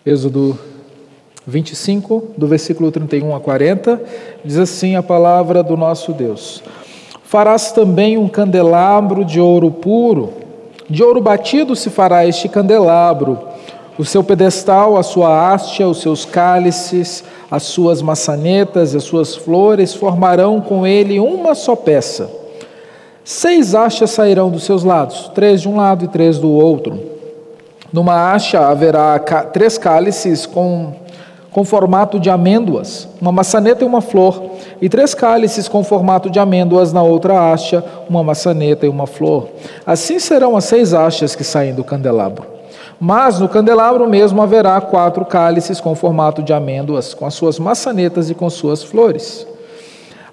Êxodo 25, do versículo 31 a 40, diz assim a palavra do nosso Deus: Farás também um candelabro de ouro puro, de ouro batido se fará este candelabro, o seu pedestal, a sua hastia, os seus cálices, as suas maçanetas e as suas flores formarão com ele uma só peça. 6 hastes sairão dos seus lados, 3 de um lado e 3 do outro. Numa haste haverá 3 cálices com formato de amêndoas, uma maçaneta e uma flor, e 3 cálices com formato de amêndoas na outra haste, uma maçaneta e uma flor. Assim serão as 6 hastes que saem do candelabro. Mas no candelabro mesmo haverá 4 cálices com formato de amêndoas, com as suas maçanetas e com suas flores.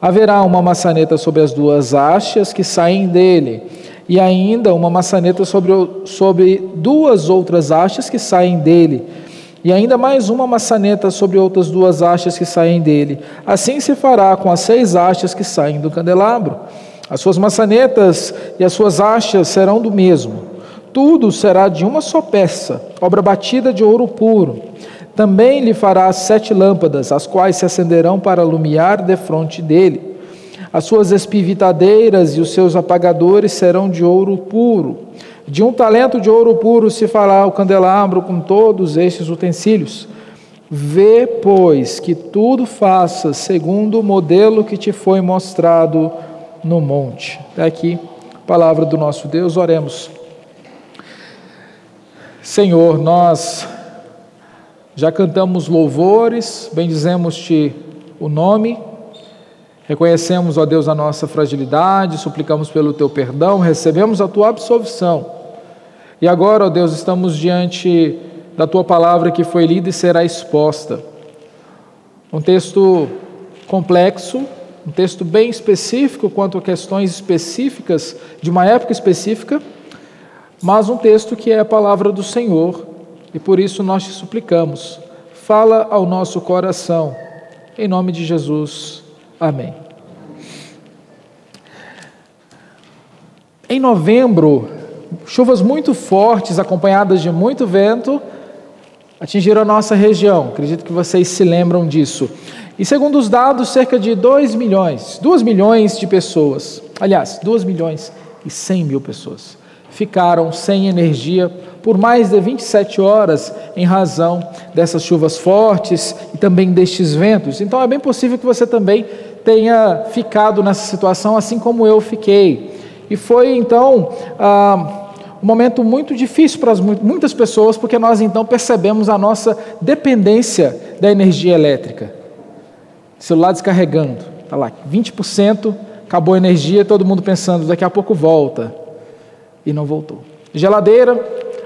Haverá uma maçaneta sobre as 2 hastes que saem dele, e ainda uma maçaneta sobre 2 outras hastes que saem dele, e ainda mais uma maçaneta sobre outras 2 hastes que saem dele. Assim se fará com as 6 hastes que saem do candelabro. As suas maçanetas e as suas hastes serão do mesmo. Tudo será de uma só peça, obra batida de ouro puro. Também lhe fará 7 lâmpadas, as quais se acenderão para alumiar defronte dele. As suas espivitadeiras e os seus apagadores serão de ouro puro. De 1 talento de ouro puro se fará o candelabro com todos estes utensílios. Vê, pois, que tudo faças segundo o modelo que te foi mostrado no monte. Até aqui, palavra do nosso Deus. Oremos. Senhor, nós já cantamos louvores, bendizemos-te o nome, reconhecemos, ó Deus, a nossa fragilidade, suplicamos pelo teu perdão, recebemos a tua absolvição. E agora, ó Deus, estamos diante da tua palavra que foi lida e será exposta. Um texto complexo, um texto bem específico quanto a questões específicas de uma época específica, mas um texto que é a palavra do Senhor, e por isso nós te suplicamos, fala ao nosso coração, em nome de Jesus. Amém. Em novembro, chuvas muito fortes, acompanhadas de muito vento, atingiram a nossa região. Acredito que vocês se lembram disso. E segundo os dados, cerca de 2 milhões de pessoas, aliás, 2.100.000 pessoas, ficaram sem energia por mais de 27 horas em razão dessas chuvas fortes e também destes ventos. Então é bem possível que você também tenha ficado nessa situação, assim como eu fiquei. E foi então um momento muito difícil para muitas pessoas, porque nós então percebemos a nossa dependência da energia elétrica. Celular descarregando, está lá, 20%, acabou a energia, todo mundo pensando, daqui a pouco volta. E não voltou. Geladeira,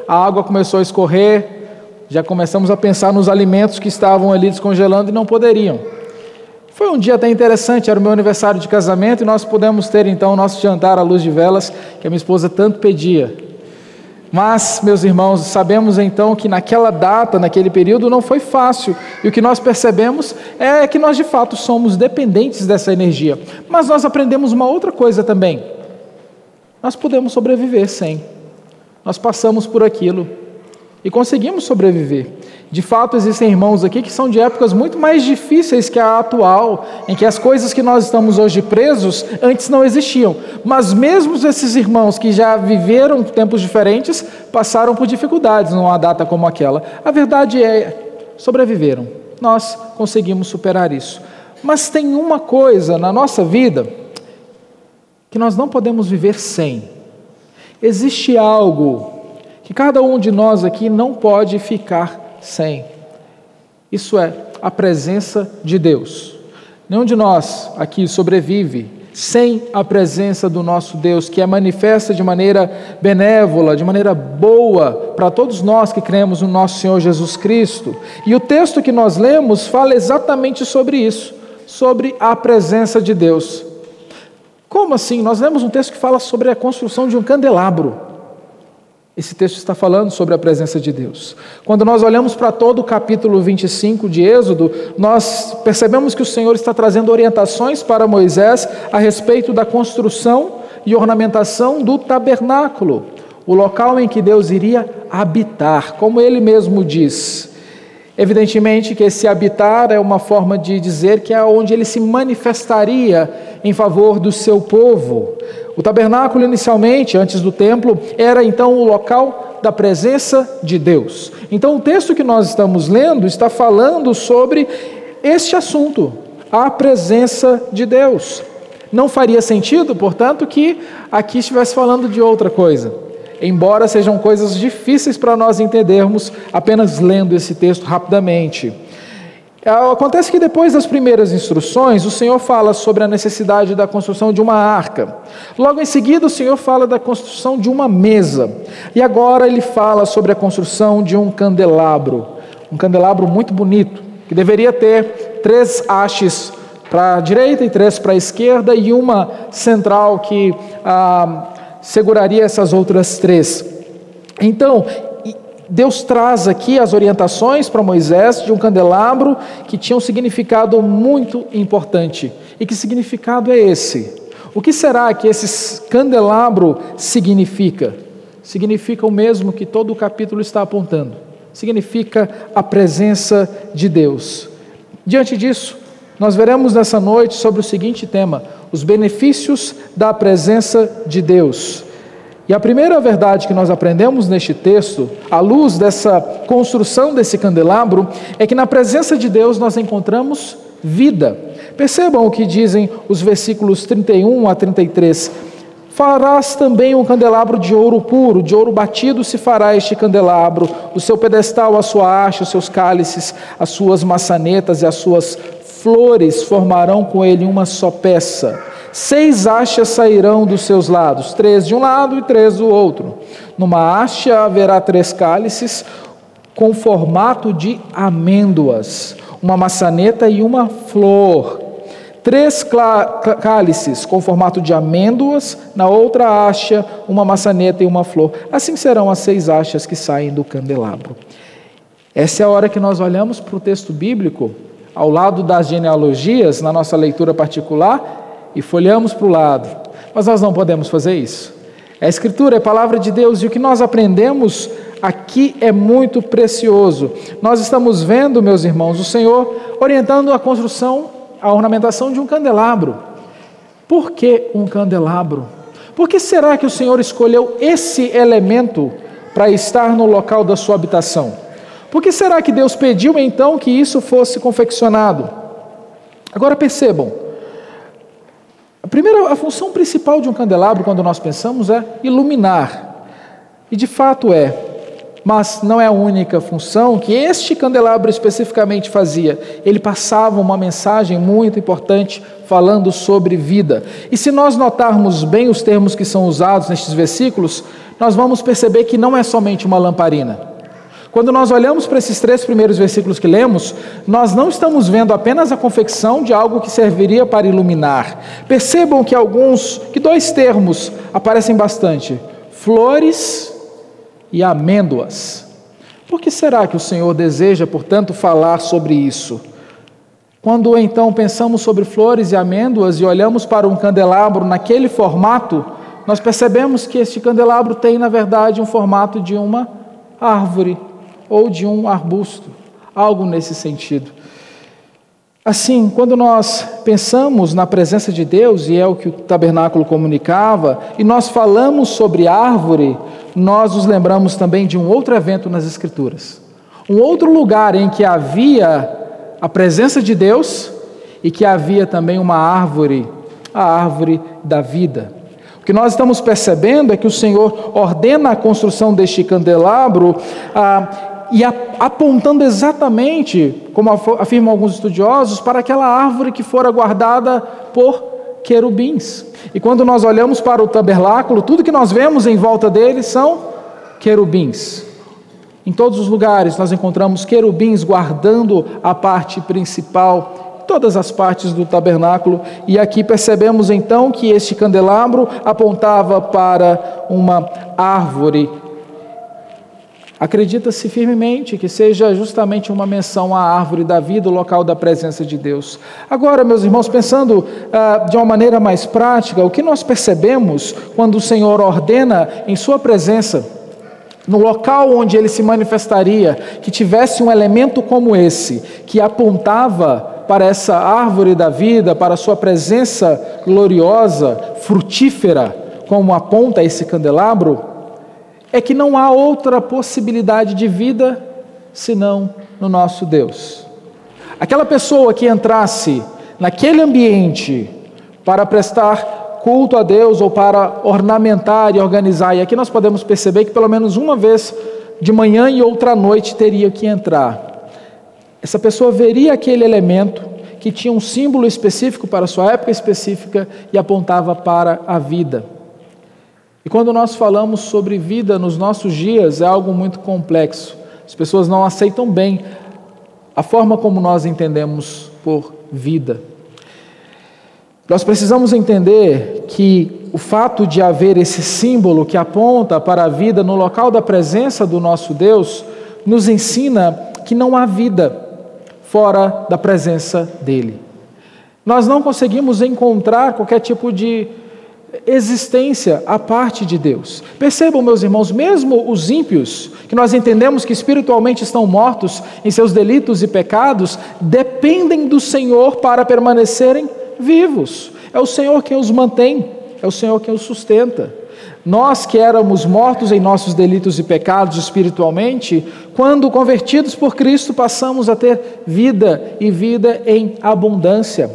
a água começou a escorrer, já começamos a pensar nos alimentos que estavam ali descongelando e não poderiam. Foi um dia até interessante, era o meu aniversário de casamento e nós pudemos ter então o nosso jantar à luz de velas, que a minha esposa tanto pedia. Mas, meus irmãos, sabemos então que naquela data, naquele período, não foi fácil. E o que nós percebemos é que nós de fato somos dependentes dessa energia. Mas nós aprendemos uma outra coisa também. Nós podemos sobreviver sem. Nós passamos por aquilo e conseguimos sobreviver. De fato, existem irmãos aqui que são de épocas muito mais difíceis que a atual, em que as coisas que nós estamos hoje presos, antes não existiam. Mas mesmo esses irmãos que já viveram tempos diferentes, passaram por dificuldades numa data como aquela. A verdade é, sobreviveram. Nós conseguimos superar isso. Mas tem uma coisa na nossa vida que nós não podemos viver sem. Existe algo que cada um de nós aqui não pode ficar sem. Isso é a presença de Deus. Nenhum de nós aqui sobrevive sem a presença do nosso Deus, que é manifesta de maneira benévola, de maneira boa, para todos nós que cremos no nosso Senhor Jesus Cristo. E o texto que nós lemos fala exatamente sobre isso, sobre a presença de Deus. Como assim? Nós lemos um texto que fala sobre a construção de um candelabro. Esse texto está falando sobre a presença de Deus. Quando nós olhamos para todo o capítulo 25 de Êxodo, nós percebemos que o Senhor está trazendo orientações para Moisés a respeito da construção e ornamentação do tabernáculo, o local em que Deus iria habitar, como ele mesmo diz. Evidentemente que esse habitar é uma forma de dizer que é onde ele se manifestaria em favor do seu povo. O tabernáculo, inicialmente, antes do templo, era então o local da presença de Deus. Então, o texto que nós estamos lendo está falando sobre este assunto, a presença de Deus. Não faria sentido, portanto, que aqui estivesse falando de outra coisa, embora sejam coisas difíceis para nós entendermos apenas lendo esse texto rapidamente. Acontece que depois das primeiras instruções, o Senhor fala sobre a necessidade da construção de uma arca. Logo em seguida, o Senhor fala da construção de uma mesa. E agora ele fala sobre a construção de um candelabro muito bonito, que deveria ter 3 hastes para a direita e 3 para a esquerda, e uma central que seguraria essas outras 3. Então, Deus traz aqui as orientações para Moisés de um candelabro que tinha um significado muito importante. E que significado é esse? O que será que esse candelabro significa? Significa o mesmo que todo o capítulo está apontando. Significa a presença de Deus. Diante disso, nós veremos nessa noite sobre o seguinte tema: os benefícios da presença de Deus. E a primeira verdade que nós aprendemos neste texto, à luz dessa construção desse candelabro, é que na presença de Deus nós encontramos vida. Percebam o que dizem os versículos 31 a 33. Farás também um candelabro de ouro puro, de ouro batido se fará este candelabro, o seu pedestal, a sua haste, os seus cálices, as suas maçanetas e as suas flores formarão com ele uma só peça. 6 hastes sairão dos seus lados, 3 de um lado e 3 do outro. Numa haste haverá 3 cálices com formato de amêndoas, uma maçaneta e uma flor. 3 cálices com formato de amêndoas, na outra haste uma maçaneta e uma flor. Assim serão as 6 hastes que saem do candelabro. Essa é a hora que nós olhamos para o texto bíblico, ao lado das genealogias, na nossa leitura particular, e folhamos para o lado. Mas nós não podemos fazer isso. A Escritura é a palavra de Deus, e o que nós aprendemos aqui é muito precioso. Nós estamos vendo, meus irmãos, o Senhor orientando a construção, a ornamentação de um candelabro. Por que um candelabro? Por que será que o Senhor escolheu esse elemento para estar no local da sua habitação? Por que será que Deus pediu então que isso fosse confeccionado? Agora percebam, a função principal de um candelabro, quando nós pensamos, é iluminar. E de fato é, mas não é a única função que este candelabro especificamente fazia. Ele passava uma mensagem muito importante falando sobre vida. E se nós notarmos bem os termos que são usados nestes versículos, nós vamos perceber que não é somente uma lamparina. Quando nós olhamos para esses 3 primeiros versículos que lemos, nós não estamos vendo apenas a confecção de algo que serviria para iluminar. Percebam que 2 termos aparecem bastante: flores e amêndoas. Por que será que o Senhor deseja, portanto, falar sobre isso? Quando então pensamos sobre flores e amêndoas e olhamos para um candelabro naquele formato, nós percebemos que este candelabro tem, na verdade, um formato de uma árvore ou de um arbusto, algo nesse sentido. Assim, quando nós pensamos na presença de Deus, e é o que o tabernáculo comunicava, e nós falamos sobre árvore, nós nos lembramos também de um outro evento nas Escrituras. Um outro lugar em que havia a presença de Deus e que havia também uma árvore, a árvore da vida. O que nós estamos percebendo é que o Senhor ordena a construção deste candelabro e apontando exatamente, como afirmam alguns estudiosos, para aquela árvore que fora guardada por querubins. E quando nós olhamos para o tabernáculo, tudo que nós vemos em volta dele são querubins. Em todos os lugares nós encontramos querubins guardando a parte principal, todas as partes do tabernáculo. E aqui percebemos então que este candelabro apontava para uma árvore. Acredita-se firmemente que seja justamente uma menção à árvore da vida, o local da presença de Deus. Agora, meus irmãos, pensando de uma maneira mais prática, o que nós percebemos quando o Senhor ordena em sua presença no local onde ele se manifestaria, que tivesse um elemento como esse, que apontava para essa árvore da vida, para a sua presença gloriosa, frutífera, como aponta esse candelabro, é que não há outra possibilidade de vida senão no nosso Deus. Aquela pessoa que entrasse naquele ambiente para prestar culto a Deus ou para ornamentar e organizar, e aqui nós podemos perceber que pelo menos uma vez de manhã e outra à noite teria que entrar. Essa pessoa veria aquele elemento que tinha um símbolo específico para a sua época específica e apontava para a vida. E quando nós falamos sobre vida nos nossos dias, é algo muito complexo. As pessoas não aceitam bem a forma como nós entendemos por vida. Nós precisamos entender que o fato de haver esse símbolo que aponta para a vida no local da presença do nosso Deus, nos ensina que não há vida fora da presença dele. Nós não conseguimos encontrar qualquer tipo de existência à parte de Deus. Percebam, meus irmãos, mesmo os ímpios, que nós entendemos que espiritualmente estão mortos em seus delitos e pecados, dependem do Senhor para permanecerem vivos. É o Senhor quem os mantém, é o Senhor quem os sustenta. Nós que éramos mortos em nossos delitos e pecados espiritualmente, quando convertidos por Cristo, passamos a ter vida e vida em abundância.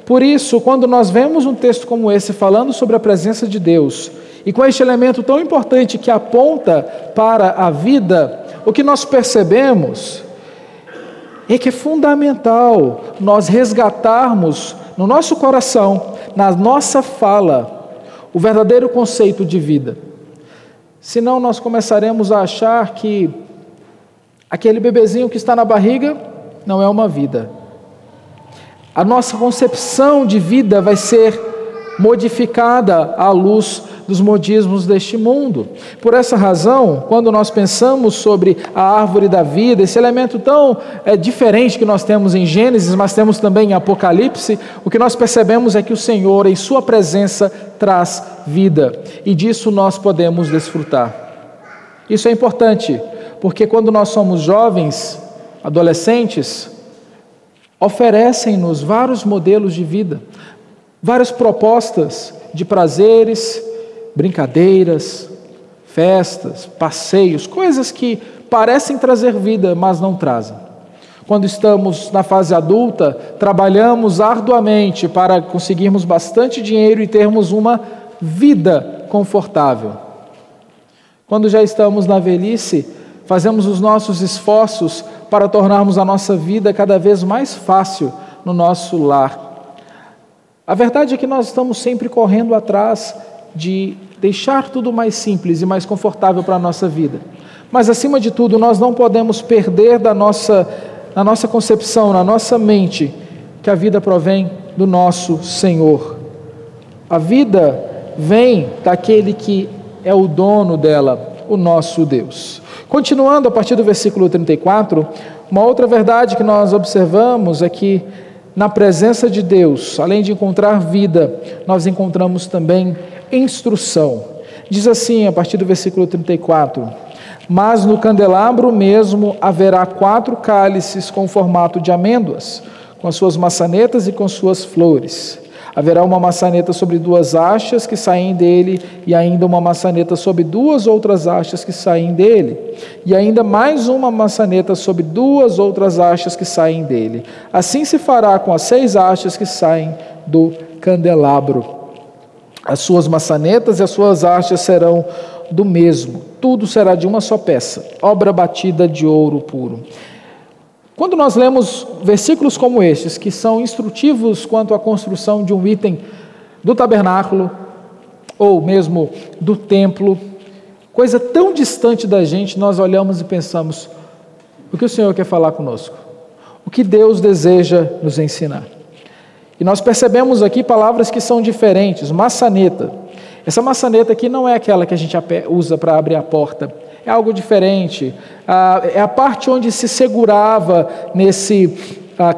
Por isso, quando nós vemos um texto como esse falando sobre a presença de Deus, e com este elemento tão importante que aponta para a vida, o que nós percebemos é que é fundamental nós resgatarmos no nosso coração, na nossa fala, o verdadeiro conceito de vida. Senão nós começaremos a achar que aquele bebezinho que está na barriga não é uma vida. A nossa concepção de vida vai ser modificada à luz dos modismos deste mundo. Por essa razão, quando nós pensamos sobre a árvore da vida, esse elemento tão diferente que nós temos em Gênesis, mas temos também em Apocalipse, o que nós percebemos é que o Senhor, em sua presença, traz vida, e disso nós podemos desfrutar. Isso é importante, porque quando nós somos jovens, adolescentes, oferecem-nos vários modelos de vida, várias propostas de prazeres, brincadeiras, festas, passeios, coisas que parecem trazer vida, mas não trazem. Quando estamos na fase adulta, trabalhamos arduamente para conseguirmos bastante dinheiro e termos uma vida confortável. Quando já estamos na velhice, fazemos os nossos esforços para tornarmos a nossa vida cada vez mais fácil no nosso lar. A verdade é que nós estamos sempre correndo atrás de deixar tudo mais simples e mais confortável para a nossa vida. Mas, acima de tudo, nós não podemos perder na nossa concepção, na nossa mente, que a vida provém do nosso Senhor. A vida vem daquele que é o dono dela, o nosso Deus. Continuando a partir do versículo 34, uma outra verdade que nós observamos é que na presença de Deus, além de encontrar vida, nós encontramos também instrução. Diz assim, a partir do versículo 34, mas no candelabro mesmo haverá 4 cálices com formato de amêndoas, com as suas maçanetas e com suas flores. Haverá uma maçaneta sobre 2 hastes que saem dele, e ainda uma maçaneta sobre 2 outras hastes que saem dele, e ainda mais uma maçaneta sobre 2 outras hastes que saem dele. Assim se fará com as 6 hastes que saem do candelabro. As suas maçanetas e as suas hastes serão do mesmo, tudo será de uma só peça, obra batida de ouro puro. Quando nós lemos versículos como estes, que são instrutivos quanto à construção de um item do tabernáculo, ou mesmo do templo, coisa tão distante da gente, nós olhamos e pensamos, o que o Senhor quer falar conosco? O que Deus deseja nos ensinar? E nós percebemos aqui palavras que são diferentes. Maçaneta. Essa maçaneta aqui não é aquela que a gente usa para abrir a porta. É algo diferente. É a parte onde se segurava nesse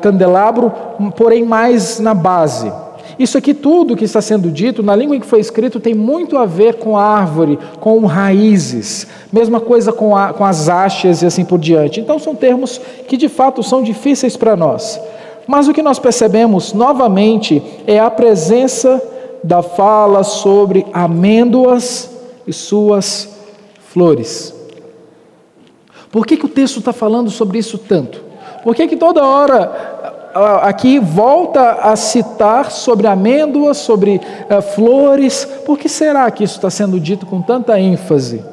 candelabro, porém mais na base. Isso aqui tudo que está sendo dito, na língua em que foi escrito, tem muito a ver com árvore, com raízes, mesma coisa com as hastes e assim por diante. Então são termos que de fato são difíceis para nós. Mas o que nós percebemos novamente é a presença da fala sobre amêndoas e suas flores. Por que o texto está falando sobre isso tanto? Por que toda hora aqui volta a citar sobre amêndoas, sobre flores? Por que será que isso está sendo dito com tanta ênfase?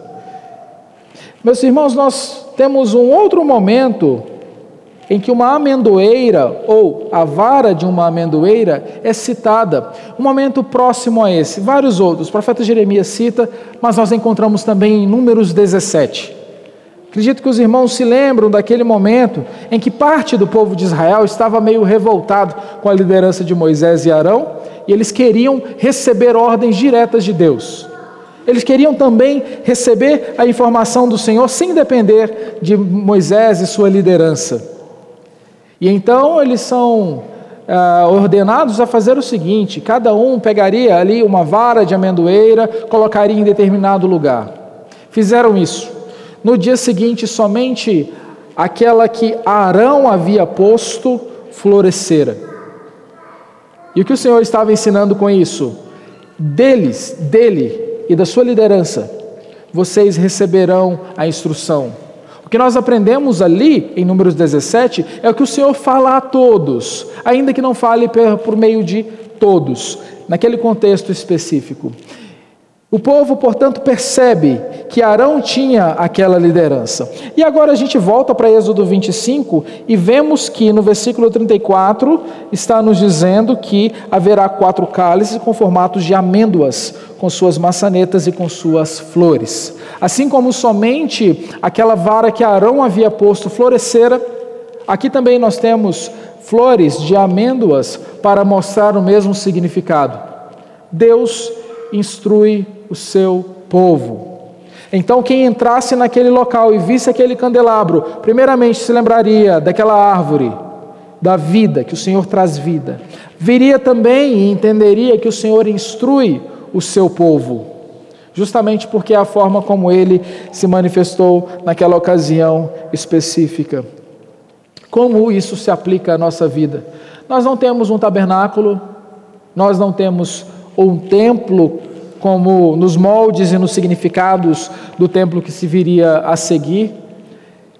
Meus irmãos, nós temos um outro momento em que uma amendoeira ou a vara de uma amendoeira é citada. Um momento próximo a esse, vários outros. O profeta Jeremias cita, mas nós encontramos também em Números 17. Acredito que os irmãos se lembram daquele momento em que parte do povo de Israel estava meio revoltado com a liderança de Moisés e Arão, e eles queriam receber ordens diretas de Deus. Eles queriam também receber a informação do Senhor sem depender de Moisés e sua liderança. E então eles são ordenados a fazer o seguinte: cada um pegaria ali uma vara de amendoeira, colocaria em determinado lugar. Fizeram isso. No dia seguinte, somente aquela que Arão havia posto florescera. E o que o Senhor estava ensinando com isso? Dele e da sua liderança, vocês receberão a instrução. O que nós aprendemos ali, em Números 17, é o que o Senhor fala a todos, ainda que não fale por meio de todos, naquele contexto específico. O povo, portanto, percebe que Arão tinha aquela liderança. E agora a gente volta para Êxodo 25 e vemos que no versículo 34 está nos dizendo que haverá 4 cálices com formatos de amêndoas, com suas maçanetas e com suas flores. Assim como somente aquela vara que Arão havia posto florescera, aqui também nós temos flores de amêndoas para mostrar o mesmo significado. Deus instrui o seu povo. Então quem entrasse naquele local e visse aquele candelabro, primeiramente se lembraria daquela árvore da vida, que o Senhor traz vida. Viria também e entenderia que o Senhor instrui o seu povo, justamente porque é a forma como ele se manifestou naquela ocasião específica. Como isso se aplica à nossa vida? Nós não temos um tabernáculo, nós não temos um templo como nos moldes e nos significados do templo que se viria a seguir,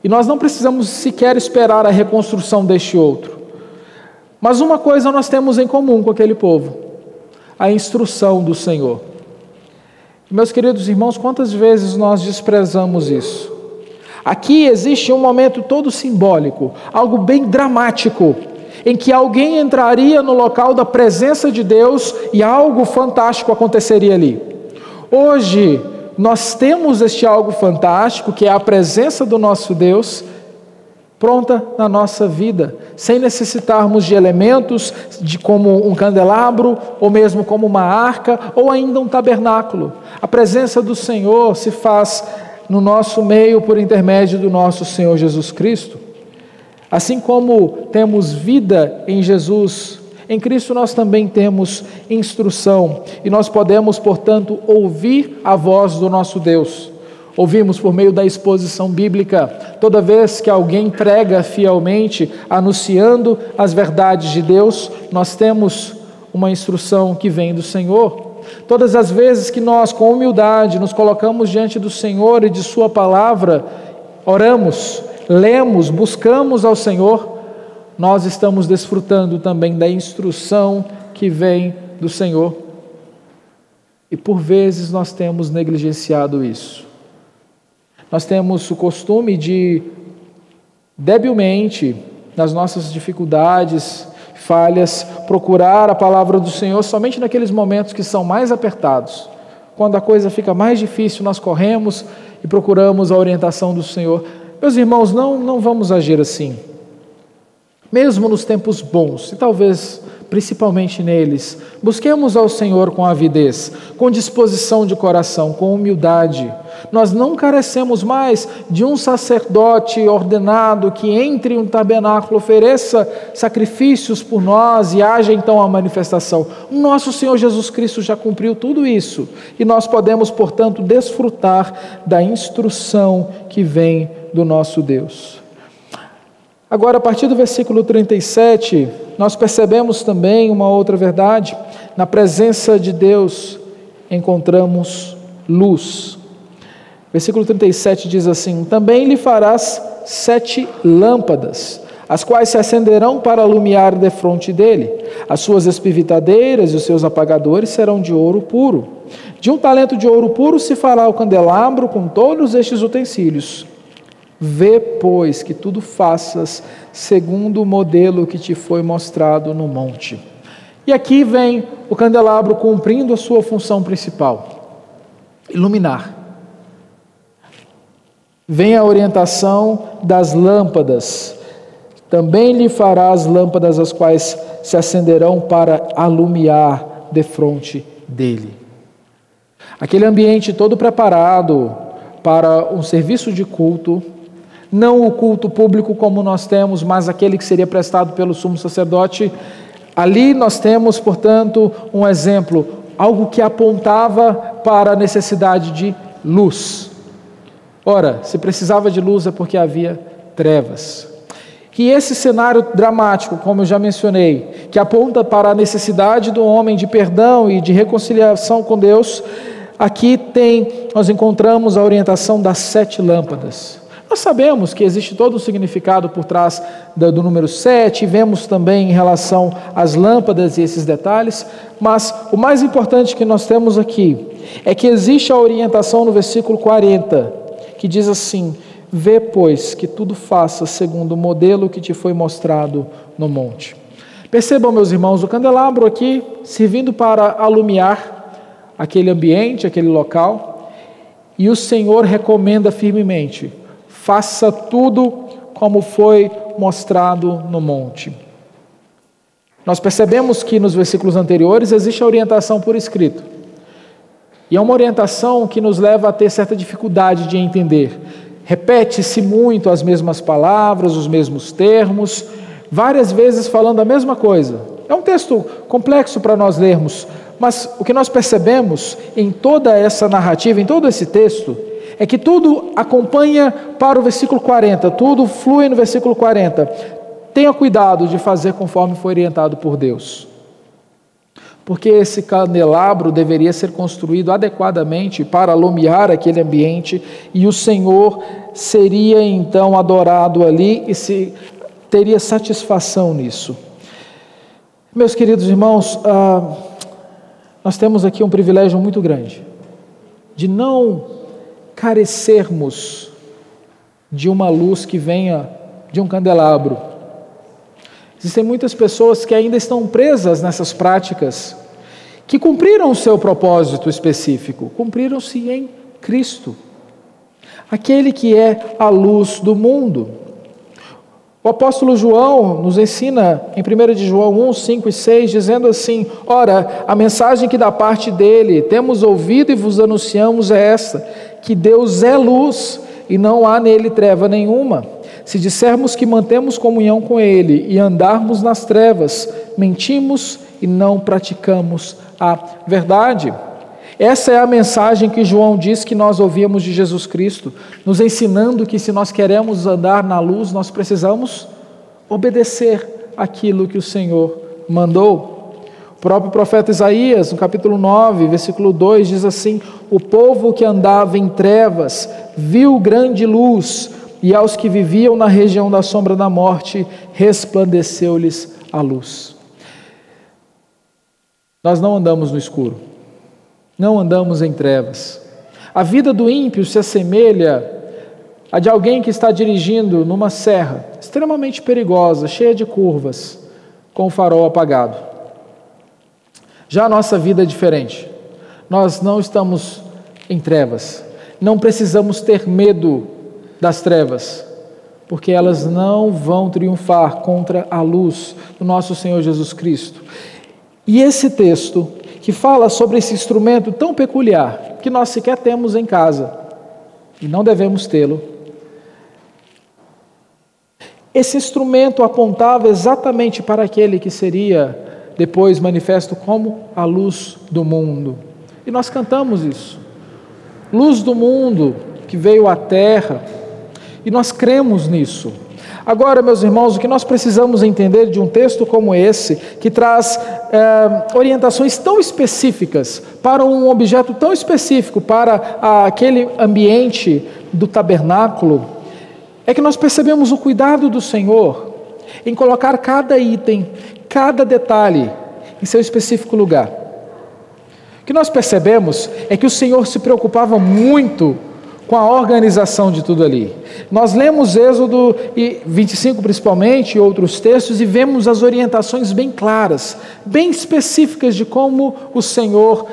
e nós não precisamos sequer esperar a reconstrução deste outro. Mas uma coisa nós temos em comum com aquele povo: a instrução do Senhor. Meus queridos irmãos, quantas vezes nós desprezamos isso? Aqui existe um momento todo simbólico, algo bem dramático, em que alguém entraria no local da presença de Deus e algo fantástico aconteceria ali. Hoje, nós temos este algo fantástico, que é a presença do nosso Deus, pronta na nossa vida, sem necessitarmos de elementos como um candelabro, ou mesmo como uma arca, ou ainda um tabernáculo. A presença do Senhor se faz no nosso meio por intermédio do nosso Senhor Jesus Cristo. Assim como temos vida em Jesus, em Cristo nós também temos instrução, e nós podemos, portanto, ouvir a voz do nosso Deus. Ouvimos por meio da exposição bíblica, toda vez que alguém prega fielmente, anunciando as verdades de Deus, nós temos uma instrução que vem do Senhor. Todas as vezes que nós, com humildade, nos colocamos diante do Senhor e de Sua palavra, oramos, lemos, buscamos ao Senhor, nós estamos desfrutando também da instrução que vem do Senhor. E por vezes nós temos negligenciado isso. Nós temos o costume de, debilmente, nas nossas dificuldades, falhas, procurar a palavra do Senhor somente naqueles momentos que são mais apertados. Quando a coisa fica mais difícil, nós corremos e procuramos a orientação do Senhor. Meus irmãos, não vamos agir assim. Mesmo nos tempos bons, e talvez principalmente neles, busquemos ao Senhor com avidez, com disposição de coração, com humildade, Nós não carecemos mais de um sacerdote ordenado que entre um tabernáculo, ofereça sacrifícios por nós e haja então a manifestação. O nosso Senhor Jesus Cristo já cumpriu tudo isso e nós podemos, portanto, desfrutar da instrução que vem do nosso Deus. Agora, a partir do versículo 37, nós percebemos também uma outra verdade. Na presença de Deus encontramos luz. Versículo 37 diz assim: também lhe farás 7 lâmpadas, as quais se acenderão para alumiar defronte dele. As suas espivitadeiras e os seus apagadores serão de ouro puro. De um talento de ouro puro se fará o candelabro com todos estes utensílios. Vê, pois, que tudo faças segundo o modelo que te foi mostrado no monte. E aqui vem o candelabro cumprindo a sua função principal: iluminar. Vem a orientação das lâmpadas. Também lhe farás lâmpadas as quais se acenderão para alumiar defronte dele. Aquele ambiente todo preparado para um serviço de culto, não o culto público como nós temos, mas aquele que seria prestado pelo sumo sacerdote. Ali nós temos, portanto, um exemplo, algo que apontava para a necessidade de luz. Ora, se precisava de luz é porque havia trevas. E esse cenário dramático, como eu já mencionei, que aponta para a necessidade do homem de perdão e de reconciliação com Deus, aqui nós encontramos a orientação das 7 lâmpadas. Nós sabemos que existe todo um significado por trás do número 7, vemos também em relação às lâmpadas e esses detalhes, mas o mais importante que nós temos aqui é que existe a orientação no versículo 40, que diz assim: vê, pois, que tudo faças segundo o modelo que te foi mostrado no monte. Percebam, meus irmãos, o candelabro aqui servindo para alumiar aquele ambiente, aquele local, e o Senhor recomenda firmemente: faça tudo como foi mostrado no monte. Nós percebemos que nos versículos anteriores existe a orientação por escrito. E é uma orientação que nos leva a ter certa dificuldade de entender. Repete-se muito as mesmas palavras, os mesmos termos, várias vezes falando a mesma coisa. É um texto complexo para nós lermos, mas o que nós percebemos em toda essa narrativa, em todo esse texto, é que tudo acompanha para o versículo 40, tudo flui no versículo 40. Tenha cuidado de fazer conforme foi orientado por Deus. Porque esse candelabro deveria ser construído adequadamente para alumiar aquele ambiente, e o Senhor seria então adorado ali e teria satisfação nisso. Meus queridos irmãos, nós temos aqui um privilégio muito grande, de não carecermos de uma luz que venha de um candelabro. Existem muitas pessoas que ainda estão presas nessas práticas, que cumpriram o seu propósito específico, cumpriram-se em Cristo, aquele que é a luz do mundo. O apóstolo João nos ensina em 1 de João 1, 5 e 6, dizendo assim: ora, a mensagem que da parte dele temos ouvido e vos anunciamos é esta, que Deus é luz e não há nele treva nenhuma. Se dissermos que mantemos comunhão com ele e andarmos nas trevas, mentimos e não praticamos a verdade. Essa é a mensagem que João diz que nós ouvimos de Jesus Cristo, nos ensinando que se nós queremos andar na luz, nós precisamos obedecer aquilo que o Senhor mandou. O próprio profeta Isaías, no capítulo 9, versículo 2, diz assim: o povo que andava em trevas viu grande luz, e aos que viviam na região da sombra da morte, resplandeceu-lhes a luz. Nós não andamos no escuro, não andamos em trevas. A vida do ímpio se assemelha à de alguém que está dirigindo numa serra extremamente perigosa, cheia de curvas, com o farol apagado. Já a nossa vida é diferente. Nós não estamos em trevas, não precisamos ter medo das trevas, porque elas não vão triunfar contra a luz do nosso Senhor Jesus Cristo. E esse texto que fala sobre esse instrumento tão peculiar, que nós sequer temos em casa, e não devemos tê-lo, esse instrumento apontava exatamente para aquele que seria depois manifesto como a luz do mundo. E nós cantamos isso. Luz do mundo que veio à terra, e nós cremos nisso. Agora, meus irmãos, o que nós precisamos entender de um texto como esse, que traz orientações tão específicas para um objeto tão específico, para aquele ambiente do tabernáculo, é que nós percebemos o cuidado do Senhor em colocar cada item, cada detalhe em seu específico lugar. O que nós percebemos é que o Senhor se preocupava muito com a organização de tudo ali. Nós lemos Êxodo 25 principalmente, e outros textos, e vemos as orientações bem claras, bem específicas de como o Senhor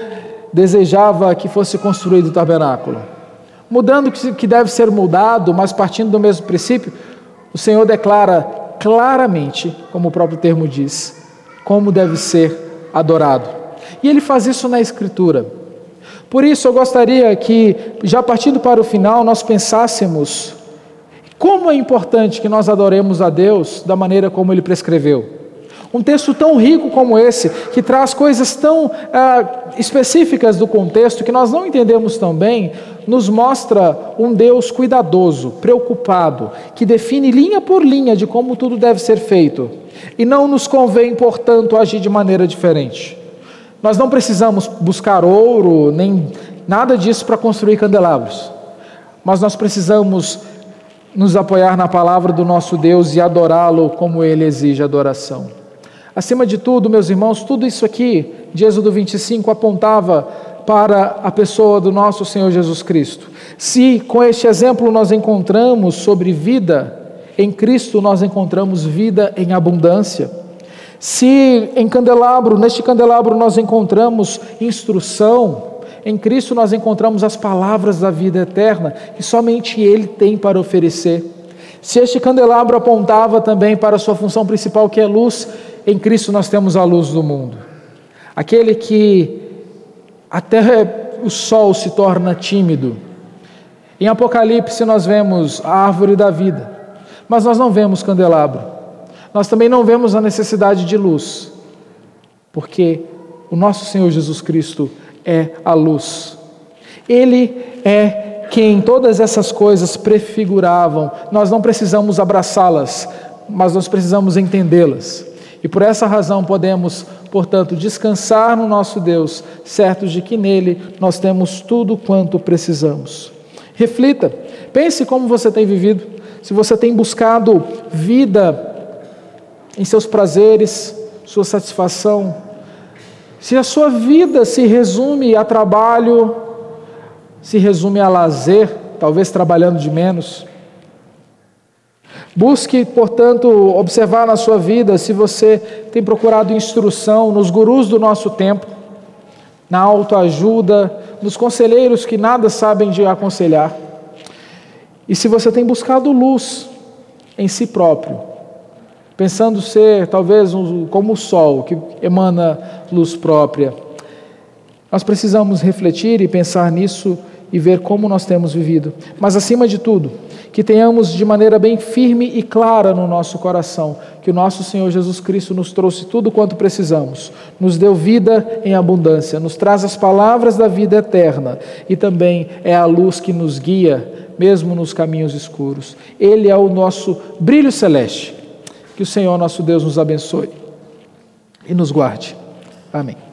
desejava que fosse construído o tabernáculo. Mudando o que deve ser mudado, mas partindo do mesmo princípio, o Senhor declara claramente, como o próprio termo diz, como deve ser adorado. E Ele faz isso na Escritura. Por isso eu gostaria que, já partindo para o final, nós pensássemos como é importante que nós adoremos a Deus da maneira como Ele prescreveu. Um texto tão rico como esse, que traz coisas tão específicas do contexto, que nós não entendemos tão bem, nos mostra um Deus cuidadoso, preocupado, que define linha por linha de como tudo deve ser feito. E não nos convém, portanto, agir de maneira diferente. Nós não precisamos buscar ouro, nem nada disso para construir candelabros. Mas nós precisamos nos apoiar na palavra do nosso Deus e adorá-lo como Ele exige adoração. Acima de tudo, meus irmãos, tudo isso aqui de Êxodo 25 apontava para a pessoa do nosso Senhor Jesus Cristo. Se com este exemplo nós encontramos sobre vida, em Cristo nós encontramos vida em abundância. Se neste candelabro nós encontramos instrução, em Cristo nós encontramos as palavras da vida eterna, que somente Ele tem para oferecer. Se este candelabro apontava também para a sua função principal, que é luz, em Cristo nós temos a luz do mundo. Aquele que até o sol se torna tímido. Em Apocalipse nós vemos a árvore da vida, mas nós não vemos candelabro. Nós também não vemos a necessidade de luz, porque o nosso Senhor Jesus Cristo é a luz. Ele é quem todas essas coisas prefiguravam. Nós não precisamos abraçá-las, mas nós precisamos entendê-las. E por essa razão podemos, portanto, descansar no nosso Deus, certos de que nele nós temos tudo quanto precisamos. Reflita, pense como você tem vivido, se você tem buscado vida em seus prazeres, sua satisfação, se a sua vida se resume a trabalho, se resume a lazer, talvez trabalhando de menos. Busque, portanto, observar na sua vida se você tem procurado instrução nos gurus do nosso tempo, na autoajuda, nos conselheiros que nada sabem de aconselhar. E se você tem buscado luz em si próprio, pensando ser talvez como o sol que emana luz própria. Nós precisamos refletir e pensar nisso e ver como nós temos vivido. Mas acima de tudo, que tenhamos de maneira bem firme e clara no nosso coração que o nosso Senhor Jesus Cristo nos trouxe tudo quanto precisamos, nos deu vida em abundância, nos traz as palavras da vida eterna e também é a luz que nos guia, mesmo nos caminhos escuros. Ele é o nosso brilho celeste. Que o Senhor nosso Deus nos abençoe e nos guarde. Amém.